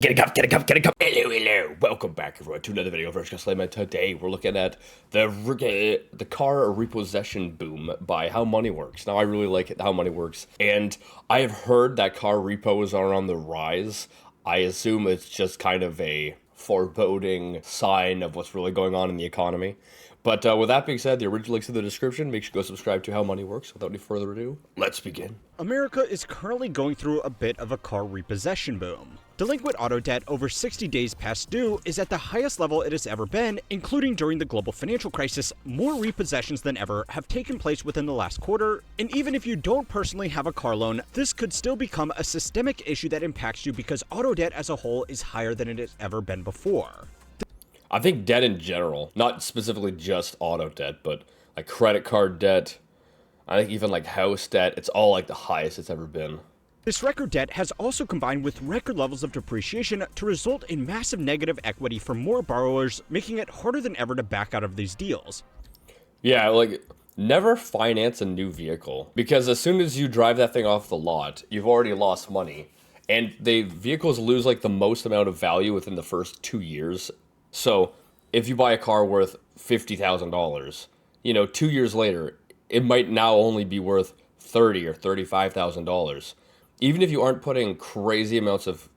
Get a cup, get a cup, get a cup. Hello, hello. Welcome back, everyone, to another video of Virtual Slayman. Today, we're looking at the car repossession boom by How Money Works. Now, I really like it, How Money Works, and I have heard that car repos are on the rise. I assume it's just kind of a foreboding sign of what's really going on in the economy. But with that being said, the original link's in the description. Make sure you go subscribe to How Money Works. Without any further ado, let's begin. America is currently going through a bit of a car repossession boom. Delinquent auto debt over 60 days past due is at the highest level it has ever been, including during the global financial crisis. More repossessions than ever have taken place within the last quarter, and even if you don't personally have a car loan, this could still become a systemic issue that impacts you because auto debt as a whole is higher than it has ever been before. I think debt in general, not specifically just auto debt, but like credit card debt, I think even like house debt, it's all like the highest it's ever been. This record debt has also combined with record levels of depreciation to result in massive negative equity for more borrowers, making it harder than ever to back out of these deals. Yeah, like, never finance a new vehicle, because as soon as you drive that thing off the lot, you've already lost money, and the vehicles lose like the most amount of value within the first 2 years. So if you buy a car worth $50,000, 2 years later, it might now only be worth $30,000 or $35,000. Even if you aren't putting crazy amounts of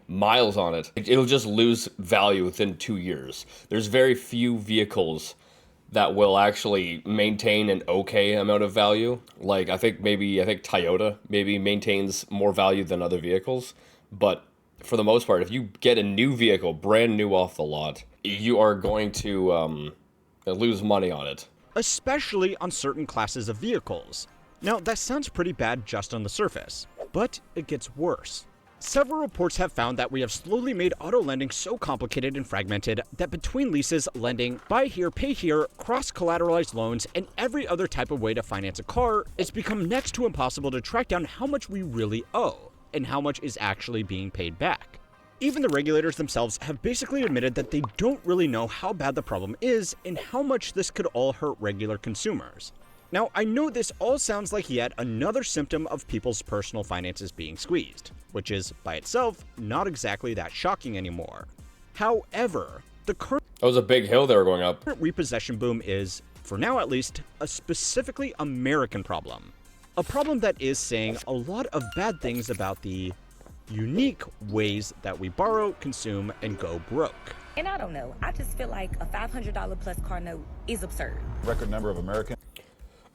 miles on it, it'll just lose value within 2 years. There's very few vehicles that will actually maintain an okay amount of value. Like, I think Toyota maybe maintains more value than other vehicles. But for the most part, if you get a new vehicle, brand new off the lot, you are going to lose money on it. Especially on certain classes of vehicles. Now, that sounds pretty bad just on the surface, but it gets worse. Several reports have found that we have slowly made auto lending so complicated and fragmented that between leases, lending, buy here, pay here, cross-collateralized loans, and every other type of way to finance a car, it's become next to impossible to track down how much we really owe and how much is actually being paid back. Even the regulators themselves have basically admitted that they don't really know how bad the problem is and how much this could all hurt regular consumers. Now, I know this all sounds like yet another symptom of people's personal finances being squeezed, which is, by itself, not exactly that shocking anymore. However, the current That was a big hill they were going up. repossession boom is, for now at least, a specifically American problem. A problem that is saying a lot of bad things about the unique ways that we borrow, consume, and go broke. And I don't know, I just feel like a $500 plus car note is absurd. Record number of Americans.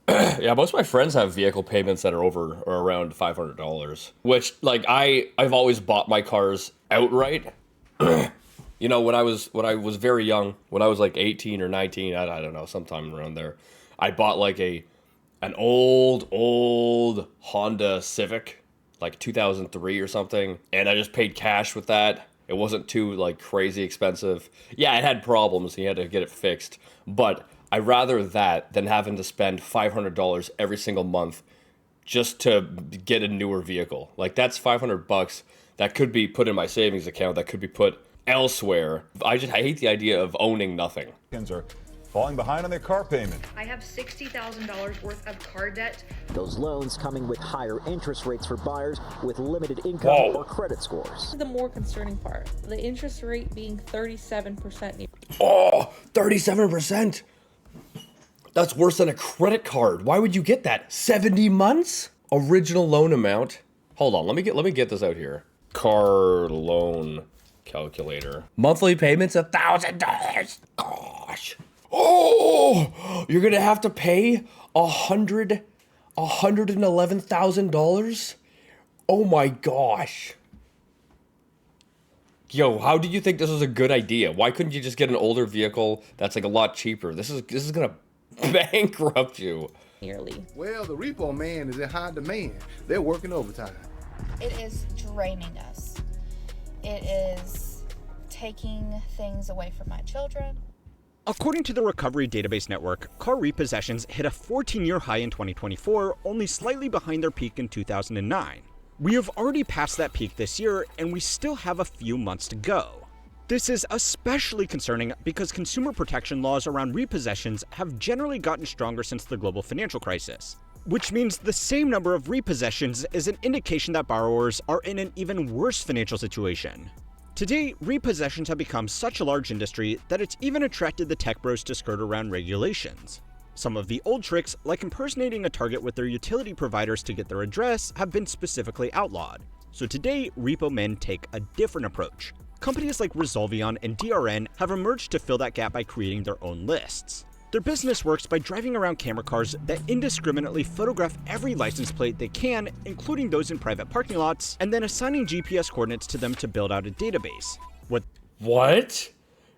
Yeah, most of my friends have vehicle payments that are over or around $500, which, like, I've always bought my cars outright. When I was very young, when I was like 18 or 19, I don't know, sometime around there, I bought like an old Honda Civic, like 2003 or something, and I just paid cash with that. It wasn't too like crazy expensive. Yeah, it had problems and you had to get it fixed, but I'd rather that than having to spend $500 every single month just to get a newer vehicle. Like, that's $500 that could be put in my savings account, that could be put elsewhere. I hate the idea of owning nothing. Are falling behind on their car payment. I have $60,000 worth of car debt. Those loans coming with higher interest rates for buyers with limited income or credit scores. The more concerning part, the interest rate being 37%. Oh, 37%. That's worse than a credit card. Why would you get that? 70 months? Original loan amount. Hold on, let me get this out here. Car loan calculator. Monthly payments $1,000. Gosh. Oh, you're gonna have to pay $111,000. Oh my gosh. Yo, how do you think this was a good idea? Why couldn't you just get an older vehicle that's like a lot cheaper? This is gonna bankrupt you. Nearly. Well, the repo man is in high demand. They're working overtime. It is draining us. It is taking things away from my children. According to the Recovery Database Network, car repossessions hit a 14-year high in 2024, only slightly behind their peak in 2009. We have already passed that peak this year, and we still have a few months to go. This is especially concerning because consumer protection laws around repossessions have generally gotten stronger since the global financial crisis, which means the same number of repossessions is an indication that borrowers are in an even worse financial situation. Today, repossessions have become such a large industry that it's even attracted the tech bros to skirt around regulations. Some of the old tricks, like impersonating a target with their utility providers to get their address, have been specifically outlawed. So today, repo men take a different approach. Companies like Resolvion and DRN have emerged to fill that gap by creating their own lists. Their business works by driving around camera cars that indiscriminately photograph every license plate they can, including those in private parking lots, and then assigning GPS coordinates to them to build out a database. What?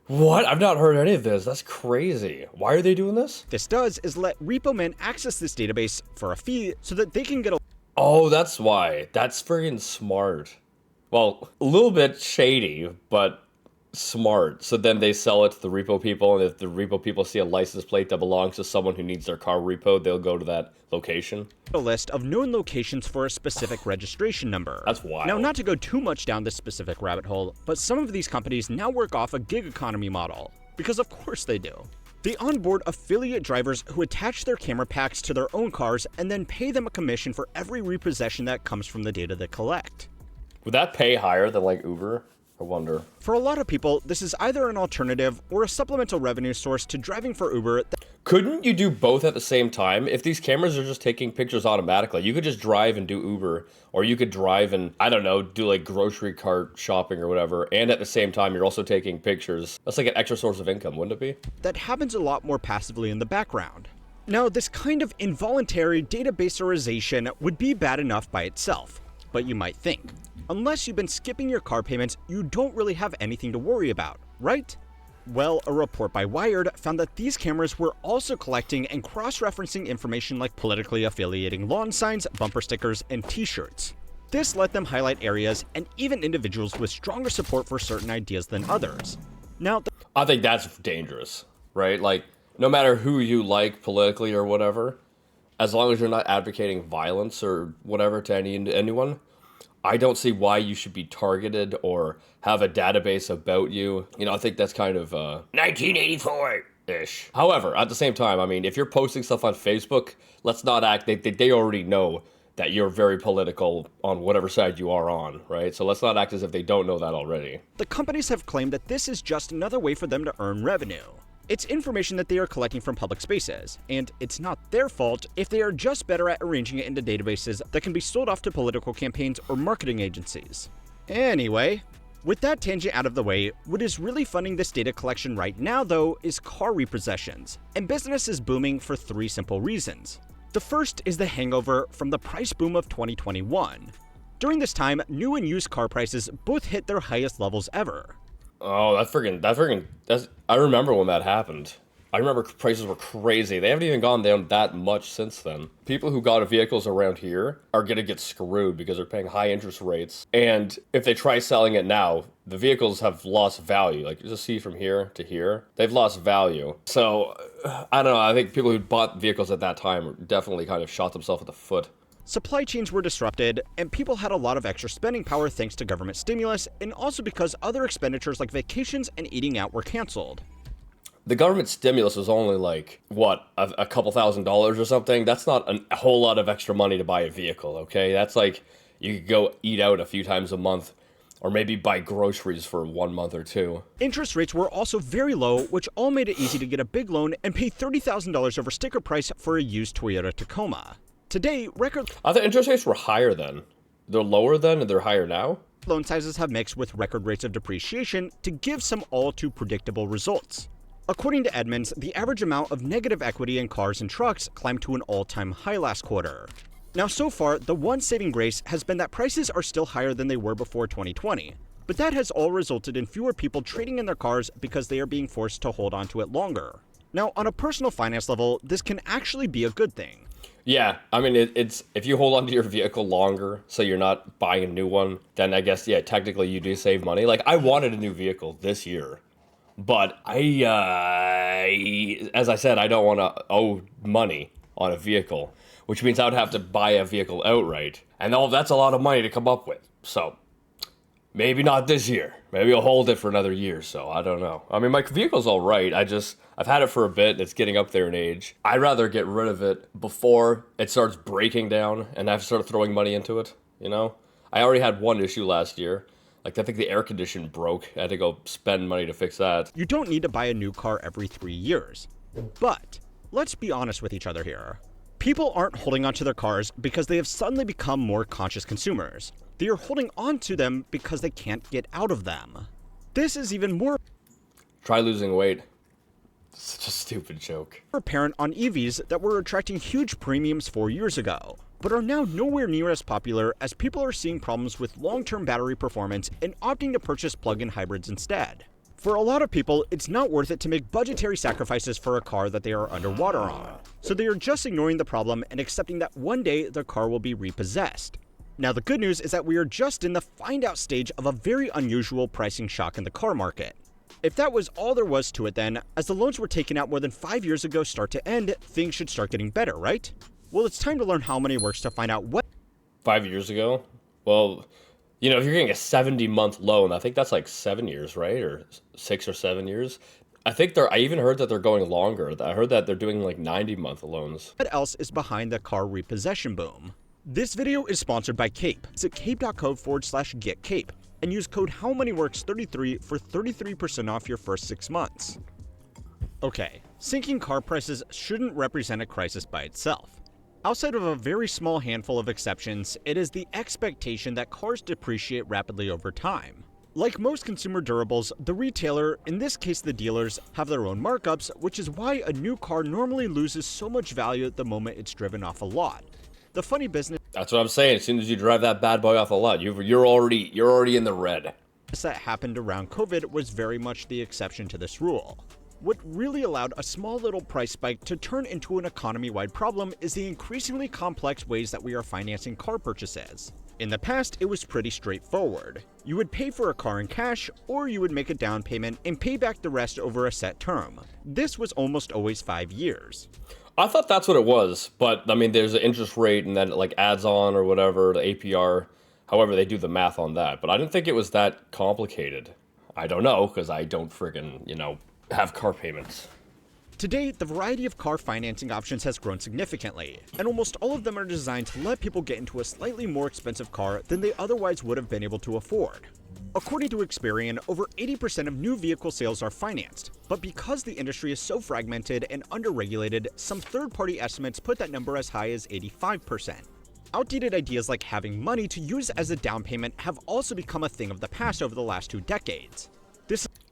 What? I've not heard any of this. That's crazy. Why are they doing this? This does is let repo men access this database for a fee so that they can get a Oh, that's why. That's friggin' smart. Well, a little bit shady, but smart. So then they sell it to the repo people, and if the repo people see a license plate that belongs to someone who needs their car repoed, they'll go to that location. list of known locations for a specific registration number. That's wild. Now, not to go too much down this specific rabbit hole, but some of these companies now work off a gig economy model. Because of course they do. They onboard affiliate drivers who attach their camera packs to their own cars and then pay them a commission for every repossession that comes from the data they collect. Would that pay higher than like Uber? I wonder. For a lot of people, this is either an alternative or a supplemental revenue source to driving for Uber. Couldn't you do both at the same time? If these cameras are just taking pictures automatically, you could just drive and do Uber, or you could drive and, I don't know, do like grocery cart shopping or whatever, and at the same time, you're also taking pictures. That's like an extra source of income, wouldn't it be? That happens a lot more passively in the background. Now, this kind of involuntary databaserization would be bad enough by itself, but you might think, unless you've been skipping your car payments, you don't really have anything to worry about, right? Well, a report by Wired found that these cameras were also collecting and cross-referencing information like politically affiliating lawn signs, bumper stickers, and t-shirts. This let them highlight areas and even individuals with stronger support for certain ideas than others. Now, I think that's dangerous, right? Like, no matter who you like politically or whatever, as long as you're not advocating violence or whatever to anyone, I don't see why you should be targeted or have a database about you. You know, I think that's kind of 1984-ish. However, at the same time, I mean, if you're posting stuff on Facebook, let's not act, they already know that you're very political on whatever side you are on, right? So let's not act as if they don't know that already. the companies have claimed that this is just another way for them to earn revenue. It's information that they are collecting from public spaces, and it's not their fault if they are just better at arranging it into databases that can be sold off to political campaigns or marketing agencies. Anyway, with that tangent out of the way, what is really funding this data collection right now, though, is car repossessions, and business is booming for three simple reasons. The first is the hangover from the price boom of 2021. During this time, new and used car prices both hit their highest levels ever. Oh, I remember when that happened. I remember prices were crazy. They haven't even gone down that much since then. People who got vehicles around here are gonna get screwed because they're paying high interest rates. And if they try selling it now, the vehicles have lost value. Like, just see from here to here, they've lost value. So, I don't know, I think people who bought vehicles at that time definitely kind of shot themselves in the foot. Supply chains were disrupted, and people had a lot of extra spending power thanks to government stimulus, and also because other expenditures like vacations and eating out were canceled. The government stimulus was only like, what, a couple $1,000s or something? That's not a whole lot of extra money to buy a vehicle, okay? That's like, you could go eat out a few times a month, or maybe buy groceries for 1 month or two. Interest rates were also very low, which all made it easy to get a big loan and pay $30,000 over sticker price for a used Toyota Tacoma. Today, record I thought interest rates were higher then. They're lower then and they're higher now? loan sizes have mixed with record rates of depreciation to give some all too predictable results. According to Edmunds, the average amount of negative equity in cars and trucks climbed to an all-time high last quarter. Now, so far, the one saving grace has been that prices are still higher than they were before 2020, but that has all resulted in fewer people trading in their cars because they are being forced to hold on to it longer. Now, on a personal finance level, this can actually be a good thing. Yeah, I mean, it's if you hold onto your vehicle longer, so you're not buying a new one, then I guess, yeah, technically you do save money. Like, I wanted a new vehicle this year, but as I said, I don't want to owe money on a vehicle, which means I would have to buy a vehicle outright, and that's a lot of money to come up with. So maybe not this year. Maybe I'll hold it for another year, so I don't know. I mean, my vehicle's all right. I've had it for a bit. It's getting up there in age. I'd rather get rid of it before it starts breaking down and I have to start throwing money into it, you know? I already had one issue last year. Like, I think the air conditioner broke. I had to go spend money to fix that. You don't need to buy a new car every 3 years. But let's be honest with each other here. People aren't holding onto their cars because they have suddenly become more conscious consumers. They are holding on to them because they can't get out of them. This is even more Try losing weight. Such a stupid joke. apparent on EVs that were attracting huge premiums 4 years ago, but are now nowhere near as popular as people are seeing problems with long-term battery performance and opting to purchase plug-in hybrids instead. For a lot of people, it's not worth it to make budgetary sacrifices for a car that they are underwater on, so they are just ignoring the problem and accepting that one day their car will be repossessed. Now the good news is that we are just in the find out stage of a very unusual pricing shock in the car market. If that was all there was to it then, as the loans were taken out more than 5 years ago start to end, things should start getting better, right? Well, it's time to learn how money works to find out what 5 years ago? Well, you know, if you're getting a 70-month loan, I think that's like 7 years, right? Or 6 or 7 years. I even heard that they're going longer. I heard that they're doing like 90-month loans. else is behind the car repossession boom. This video is sponsored by Cape. Visit cape.co/getcape and use code HowMoneyWorks33 for 33% off your first 6 months. Okay, sinking car prices shouldn't represent a crisis by itself. Outside of a very small handful of exceptions, it is the expectation that cars depreciate rapidly over time. Like most consumer durables, the retailer, in this case the dealers, have their own markups, which is why a new car normally loses so much value the moment it's driven off a lot. The funny business That's what I'm saying. As soon as you drive that bad boy off the lot, you're already in the red. that happened around COVID was very much the exception to this rule. What really allowed a small little price spike to turn into an economy-wide problem is the increasingly complex ways that we are financing car purchases. In the past, it was pretty straightforward. You would pay for a car in cash, or you would make a down payment and pay back the rest over a set term. This was almost always 5 years. I thought that's what it was, but I mean, there's an interest rate and then it like adds on or whatever, the APR, however they do the math on that. But I didn't think it was that complicated. I don't know, because I don't friggin', have car payments. Today, the variety of car financing options has grown significantly, and almost all of them are designed to let people get into a slightly more expensive car than they otherwise would have been able to afford. According to Experian, over 80% of new vehicle sales are financed, but because the industry is so fragmented and underregulated, some third-party estimates put that number as high as 85%. Outdated ideas like having money to use as a down payment have also become a thing of the past over the last 2 decades.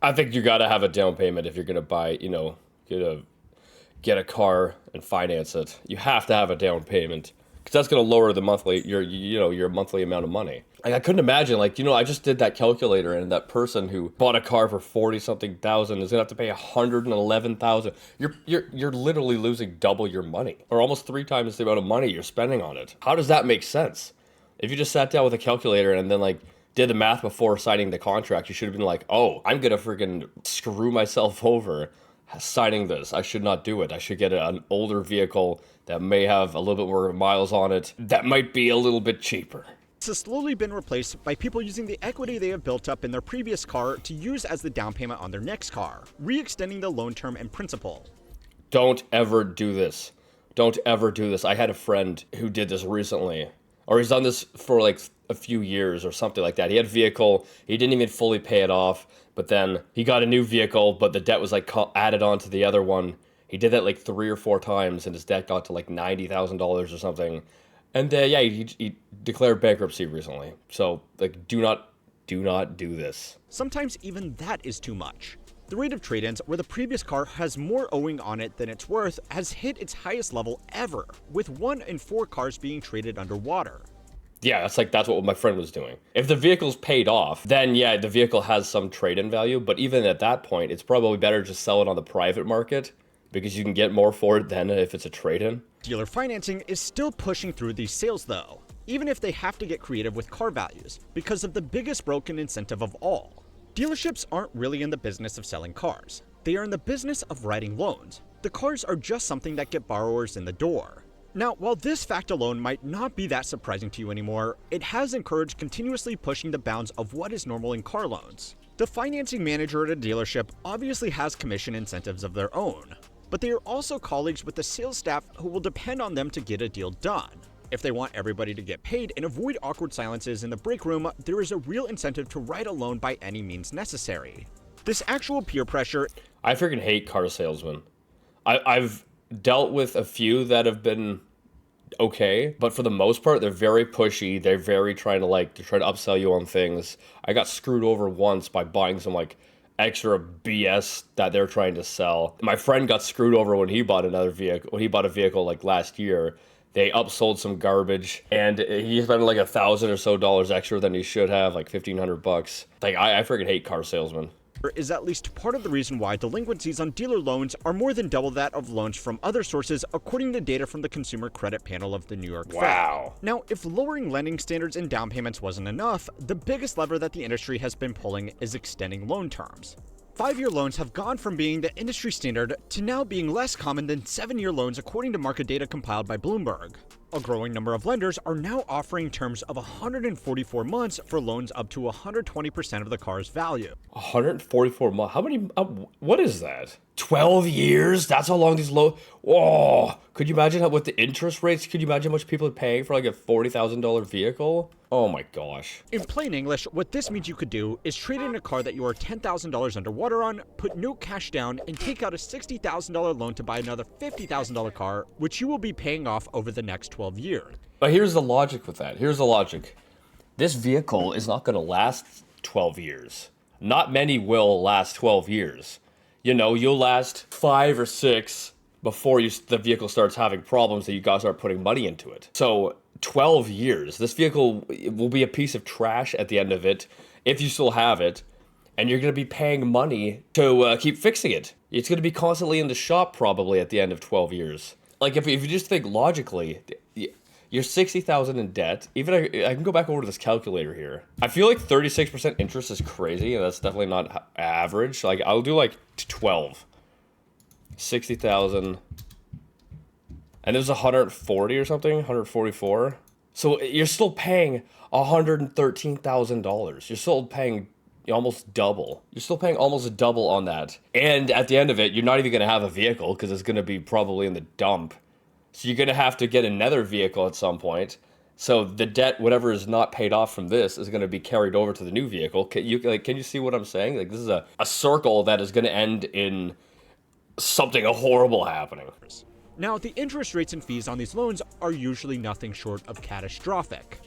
I think you gotta have a down payment if you're gonna buy, get a car and finance it. You have to have a down payment, because that's gonna lower the monthly, your monthly amount of money. Like, I couldn't imagine, I just did that calculator, and that person who bought a car for 40-something thousand is gonna have to pay $111,000. You're literally losing double your money, or almost 3 times the amount of money you're spending on it. How does that make sense? If you just sat down with a calculator and then did the math before signing the contract, you should have been like, oh, I'm gonna freaking screw myself over signing this. I should not do it. I should get an older vehicle that may have a little bit more miles on it, that might be a little bit cheaper. This has slowly been replaced by people using the equity they have built up in their previous car to use as the down payment on their next car, re-extending the loan term and principal. Don't ever do this. Don't ever do this. I had a friend who did this recently, or he's done this for a few years or something like that. He had a vehicle, he didn't even fully pay it off, but then he got a new vehicle, but the debt was added on to the other one. He did that 3 or 4 times, and his debt got to $90,000 or something. And he declared bankruptcy recently. So do not do this. Sometimes even that is too much. The rate of trade-ins where the previous car has more owing on it than it's worth has hit its highest level ever, with 1 in 4 cars being traded underwater. Yeah, that's what my friend was doing. If the vehicle's paid off, then yeah, the vehicle has some trade-in value, but even at that point, it's probably better to sell it on the private market, because you can get more for it than if it's a trade-in. Dealer financing is still pushing through these sales though, even if they have to get creative with car values, because of the biggest broken incentive of all. Dealerships aren't really in the business of selling cars. They are in the business of writing loans. The cars are just something that get borrowers in the door. Now, while this fact alone might not be that surprising to you anymore, it has encouraged continuously pushing the bounds of what is normal in car loans. The financing manager at a dealership obviously has commission incentives of their own, but they are also colleagues with the sales staff who will depend on them to get a deal done. If they want everybody to get paid and avoid awkward silences in the break room, there is a real incentive to write a loan by any means necessary. This actual peer pressure... I freaking hate car salesmen. I've dealt with a few that have been okay, but for the most part, they're very pushy. They're very trying to upsell you on things. I got screwed over once by buying some extra BS that they're trying to sell. My friend got screwed over when he bought a vehicle last year. They upsold some garbage, and he spent $1,000 or so extra than he should have, $1,500. I freaking hate car salesmen. Is at least part of the reason why delinquencies on dealer loans are more than double that of loans from other sources, according to data from the Consumer Credit Panel of the New York Fed. Wow. Now, if lowering lending standards and down payments wasn't enough, the biggest lever that the industry has been pulling is extending loan terms. 5-year loans have gone from being the industry standard to now being less common than 7-year loans, according to market data compiled by Bloomberg. A growing number of lenders are now offering terms of 144 months for loans up to 120% of the car's value. 144 months? How many? What is that? 12 years? That's how long these loans... Whoa! Could you imagine with the interest rates, could you imagine how much people are paying for a $40,000 vehicle? Oh my gosh. In plain English, what this means you could do is trade in a car that you are $10,000 underwater on, put no cash down, and take out a $60,000 loan to buy another $50,000 car, which you will be paying off over the next 12 years. But here's the logic with that. Here's the logic. This vehicle is not going to last 12 years. Not many will last 12 years. You'll last 5 or 6 before the vehicle starts having problems that you gotta start putting money into it. So 12 years, this vehicle will be a piece of trash at the end of it, if you still have it, and you're gonna be paying money to keep fixing it. It's gonna be constantly in the shop probably at the end of 12 years. If you just think logically, you're $60,000 in debt. Even I can go back over to this calculator here. I feel 36% interest is crazy, and that's definitely not average. I'll do 12. 60,000. And there's 140 or something, 144. So you're still paying $113,000. You're still paying almost double. You're still paying almost double on that. And at the end of it, you're not even going to have a vehicle because it's going to be probably in the dump. So you're going to have to get another vehicle at some point. So the debt, whatever is not paid off from this, is going to be carried over to the new vehicle. Can you see what I'm saying? This is a circle that is going to end in something horrible happening. Now, the interest rates and fees on these loans are usually nothing short of catastrophic.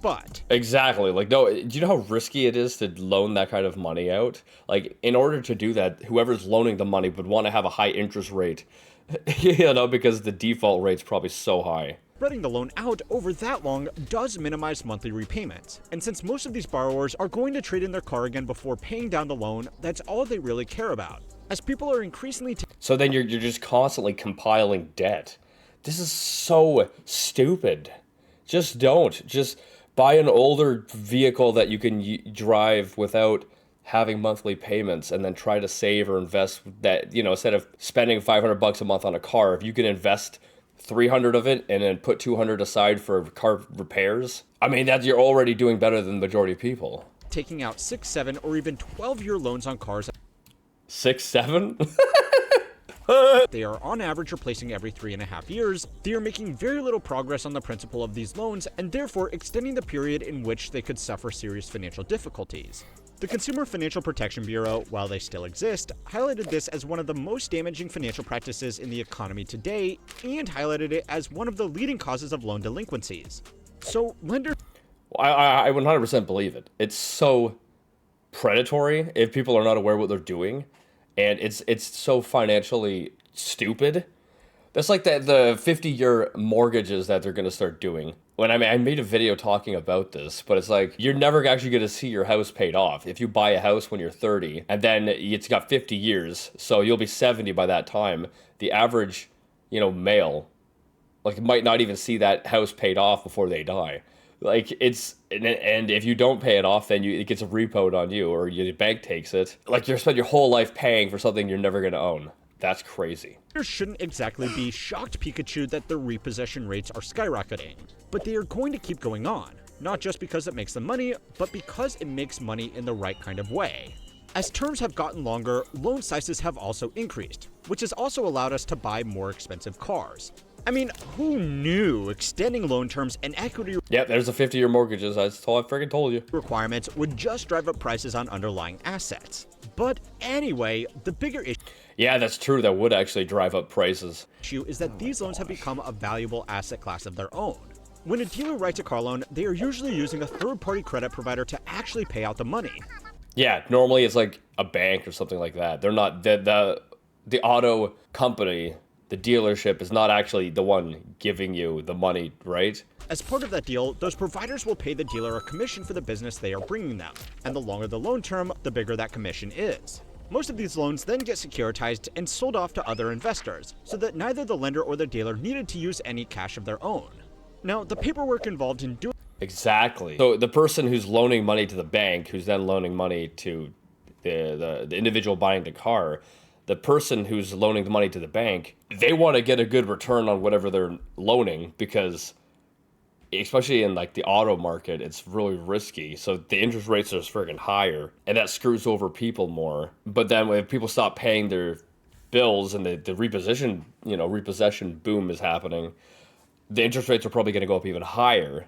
But... Exactly. No, do you know how risky it is to loan that kind of money out? In order to do that, whoever's loaning the money would want to have a high interest rate, because the default rate's probably so high. Spreading the loan out over that long does minimize monthly repayments. And since most of these borrowers are going to trade in their car again before paying down the loan, that's all they really care about. As people are increasingly... So then you're just constantly compiling debt. This is so stupid. Just don't. Just buy an older vehicle that you can drive without having monthly payments, and then try to save or invest that, instead of spending $500 a month on a car, if you can invest 300 of it and then put 200 aside for car repairs, you're already doing better than the majority of people. Taking out 6, 7, or even 12-year loans on cars. 6, 7? They are on average replacing every 3.5 years. They are making very little progress on the principle of these loans, and therefore extending the period in which they could suffer serious financial difficulties. The Consumer Financial Protection Bureau, while they still exist, highlighted this as one of the most damaging financial practices in the economy today, and highlighted it as one of the leading causes of loan delinquencies. So, lenders... I 100% believe it. It's so predatory if people are not aware what they're doing, and it's so financially stupid. That's like the 50-year mortgages that they're going to start doing. When I made a video talking about this, but it's you're never actually going to see your house paid off. If you buy a house when you're 30, and then it's got 50 years, so you'll be 70 by that time, the average, male, might not even see that house paid off before they die. And if you don't pay it off, then it gets repoed on you, or your bank takes it. You're spending your whole life paying for something you're never going to own. That's crazy. There shouldn't exactly be shocked Pikachu that the repossession rates are skyrocketing, but they are going to keep going on, not just because it makes them money, but because it makes money in the right kind of way. As terms have gotten longer, loan sizes have also increased, which has also allowed us to buy more expensive cars. I mean, who knew extending loan terms and equity Yep, there's the 50-year mortgages. That's all I freaking told you. requirements would just drive up prices on underlying assets? But anyway, the bigger Yeah, that's true. That would actually drive up prices. issue is that these loans have become a valuable asset class of their own. When a dealer writes a car loan, they are usually using a third-party credit provider to actually pay out the money. Yeah, normally it's like a bank or something like that. They're not the auto company, the dealership is not actually the one giving you the money, right? As part of that deal, those providers will pay the dealer a commission for the business they are bringing them, and the longer the loan term, the bigger that commission is. Most of these loans then get securitized and sold off to other investors, so that neither the lender or the dealer needed to use any cash of their own. Now, the paperwork involved in doing Exactly. So the person who's loaning money to the bank, who's then loaning money to the individual buying the car, the person who's loaning the money to the bank, they want to get a good return on whatever they're loaning because, especially in like the auto market, it's really risky. So the interest rates are just freaking higher, and that screws over people more. But then when people stop paying their bills and the repossession boom is happening, the interest rates are probably going to go up even higher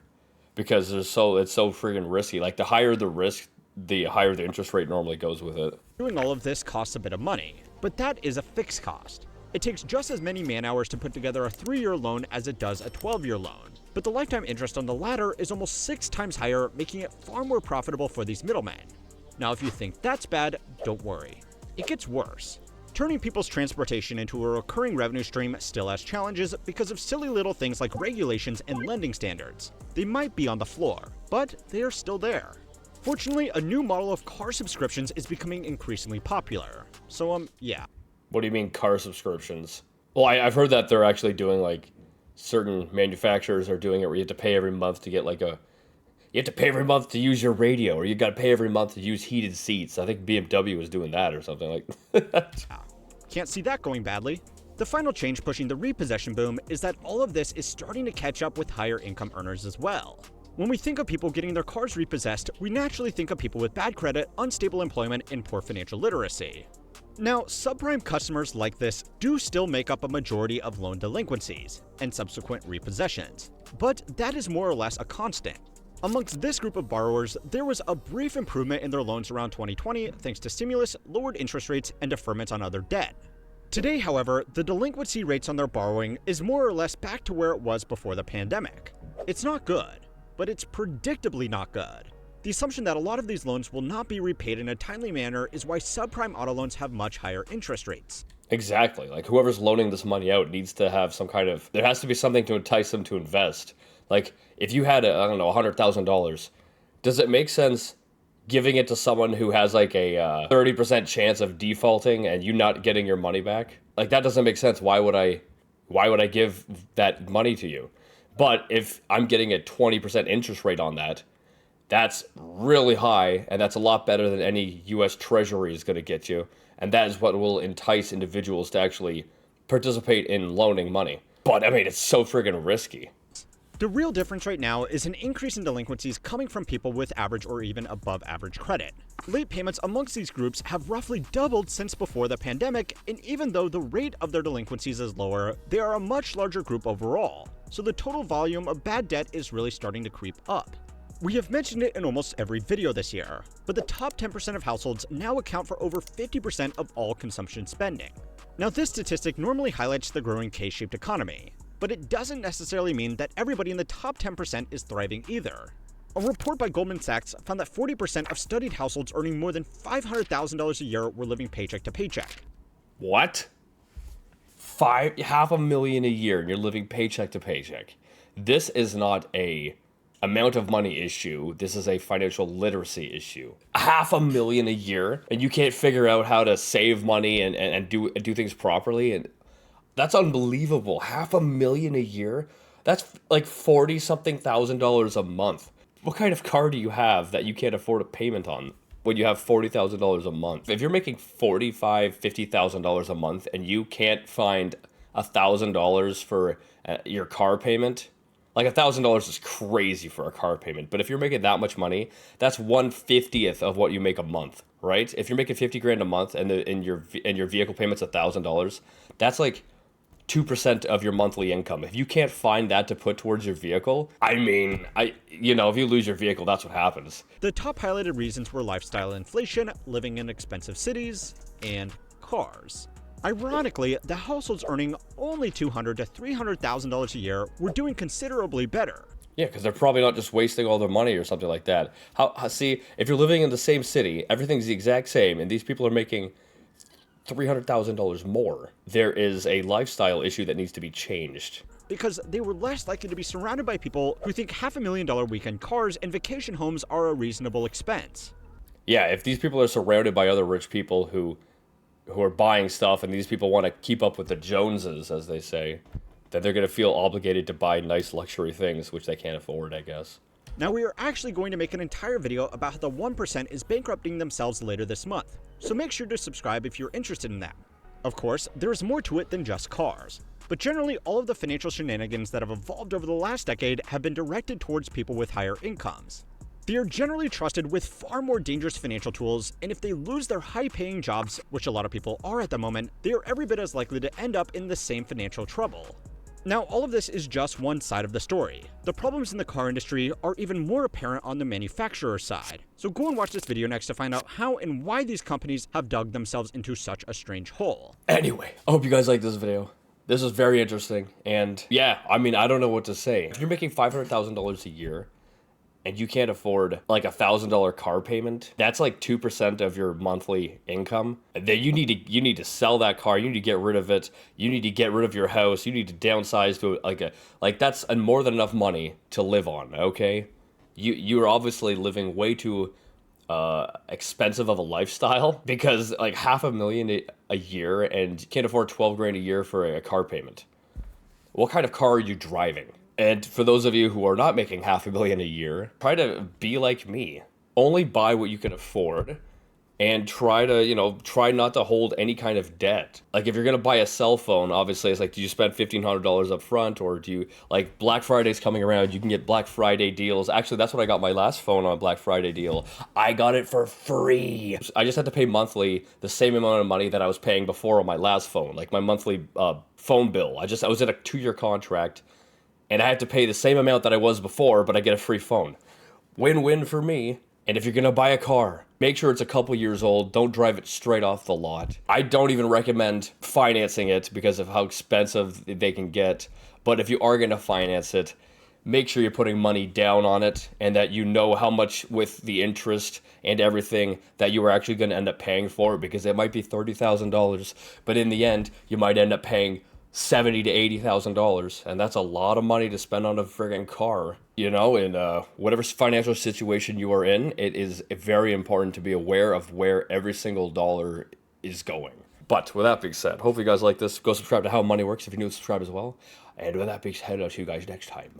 because it's so freaking risky. Like the higher the risk, the higher the interest rate normally goes with it. Doing all of this costs a bit of money, but that is a fixed cost. It takes just as many man-hours to put together a 3-year loan as it does a 12-year loan, but the lifetime interest on the latter is almost 6 times higher, making it far more profitable for these middlemen. Now, if you think that's bad, don't worry. It gets worse. Turning people's transportation into a recurring revenue stream still has challenges because of silly little things like regulations and lending standards. They might be on the floor, but they are still there. Fortunately, a new model of car subscriptions is becoming increasingly popular. So, yeah. What do you mean car subscriptions? Well, I've heard that they're actually doing like certain manufacturers are doing it where you have to pay every month to get you have to pay every month to use your radio, or you got to pay every month to use heated seats. I think BMW was doing that or something like that. Can't see that going badly. The final change pushing the repossession boom is that all of this is starting to catch up with higher income earners as well. When we think of people getting their cars repossessed, we naturally think of people with bad credit, unstable employment, and poor financial literacy. Now, subprime customers like this do still make up a majority of loan delinquencies and subsequent repossessions, but that is more or less a constant. Amongst this group of borrowers, there was a brief improvement in their loans around 2020 thanks to stimulus, lowered interest rates, and deferments on other debt. Today, however, the delinquency rates on their borrowing is more or less back to where it was before the pandemic. It's not good, but it's predictably not good. The assumption that a lot of these loans will not be repaid in a timely manner is why subprime auto loans have much higher interest rates. Exactly. Like whoever's loaning this money out needs to have there has to be something to entice them to invest. Like if you had $100,000, does it make sense giving it to someone who has like a 30% chance of defaulting and you not getting your money back? Like that doesn't make sense. Why would I give that money to you? But if I'm getting a 20% interest rate on that, that's really high, and that's a lot better than any U.S. Treasury is going to get you. And that is what will entice individuals to actually participate in loaning money. But, I mean, it's so friggin' risky. The real difference right now is an increase in delinquencies coming from people with average or even above average credit. Late payments amongst these groups have roughly doubled since before the pandemic, and even though the rate of their delinquencies is lower, they are a much larger group overall. So the total volume of bad debt is really starting to creep up. We have mentioned it in almost every video this year, but the top 10% of households now account for over 50% of all consumption spending. Now, this statistic normally highlights the growing K-shaped economy, but it doesn't necessarily mean that everybody in the top 10% is thriving either. A report by Goldman Sachs found that 40% of studied households earning more than $500,000 a year were living paycheck to paycheck. What? $500,000 a year and you're living paycheck to paycheck. This is not a amount of money issue. This is a financial literacy issue. $500,000 a year and you can't figure out how to save money and do things properly, and that's unbelievable. $500,000 a year? That's like $40-something thousand a month. What kind of car do you have that you can't afford a payment on when you have $40,000 a month? If you're making $50,000 a month and you can't find $1,000 for your car payment, like $1,000 is crazy for a car payment. But if you're making that much money, that's 1/50th of what you make a month, right? If you're making $50,000 a month and your vehicle payment's $1,000, that's like 2% of your monthly income. If you can't find that to put towards your vehicle, I mean, if you lose your vehicle, that's what happens. The top highlighted reasons were lifestyle inflation, living in expensive cities, and cars. Ironically, the households earning only $200,000 to $300,000 a year were doing considerably better. Yeah, because they're probably not just wasting all their money or something like that. See, if you're living in the same city, everything's the exact same, and these people are making $300,000 more, there is a lifestyle issue that needs to be changed. Because they were less likely to be surrounded by people who think $500,000 weekend cars and vacation homes are a reasonable expense. Yeah, if these people are surrounded by other rich people who are buying stuff, and these people want to keep up with the Joneses, as they say, then they're going to feel obligated to buy nice luxury things, which they can't afford, I guess. Now, we are actually going to make an entire video about how the 1% is bankrupting themselves later this month, so make sure to subscribe if you're interested in that. Of course, there is more to it than just cars, but generally all of the financial shenanigans that have evolved over the last decade have been directed towards people with higher incomes. They are generally trusted with far more dangerous financial tools, and if they lose their high-paying jobs, which a lot of people are at the moment, they are every bit as likely to end up in the same financial trouble. Now, all of this is just one side of the story. The problems in the car industry are even more apparent on the manufacturer side. So go and watch this video next to find out how and why these companies have dug themselves into such a strange hole. Anyway, I hope you guys like this video. This is very interesting, and yeah, I mean, I don't know what to say. If you're making $500,000 a year, and you can't afford like $1,000 car payment, that's like 2% of your monthly income. Then you need to sell that car. You need to get rid of it. You need to get rid of your house. You need to downsize to that's more than enough money to live on. Okay, you're obviously living way too expensive of a lifestyle, because like $500,000 a year and you can't afford 12 grand a year for a car payment. What kind of car are you driving? And for those of you who are not making $500,000 a year, try to be like me. Only buy what you can afford, and try not to hold any kind of debt. Like if you're gonna buy a cell phone, obviously it's like, do you spend $1,500 up front, or do you, like, Black Friday's coming around, you can get Black Friday deals. Actually, that's what I got my last phone on, Black Friday deal. I got it for free. I just had to pay monthly the same amount of money that I was paying before on my last phone, like my monthly phone bill. I was in a 2-year contract, and I had to pay the same amount that I was before, but I get a free phone. Win-win for me. And if you're gonna buy a car, make sure it's a couple years old. Don't drive it straight off the lot. I don't even recommend financing it because of how expensive they can get. But if you are gonna finance it, make sure you're putting money down on it, and that you know how much with the interest and everything that you are actually gonna end up paying for it, because it might be $30,000, but in the end, you might end up paying $70,000 to $80,000, and that's a lot of money to spend on a friggin' car. In whatever financial situation you are in, it is very important to be aware of where every single dollar is going. But with that being said, hopefully you guys like this. Go subscribe to How Money Works if you're new, subscribe as well. And with that being said, I'll see you guys next time.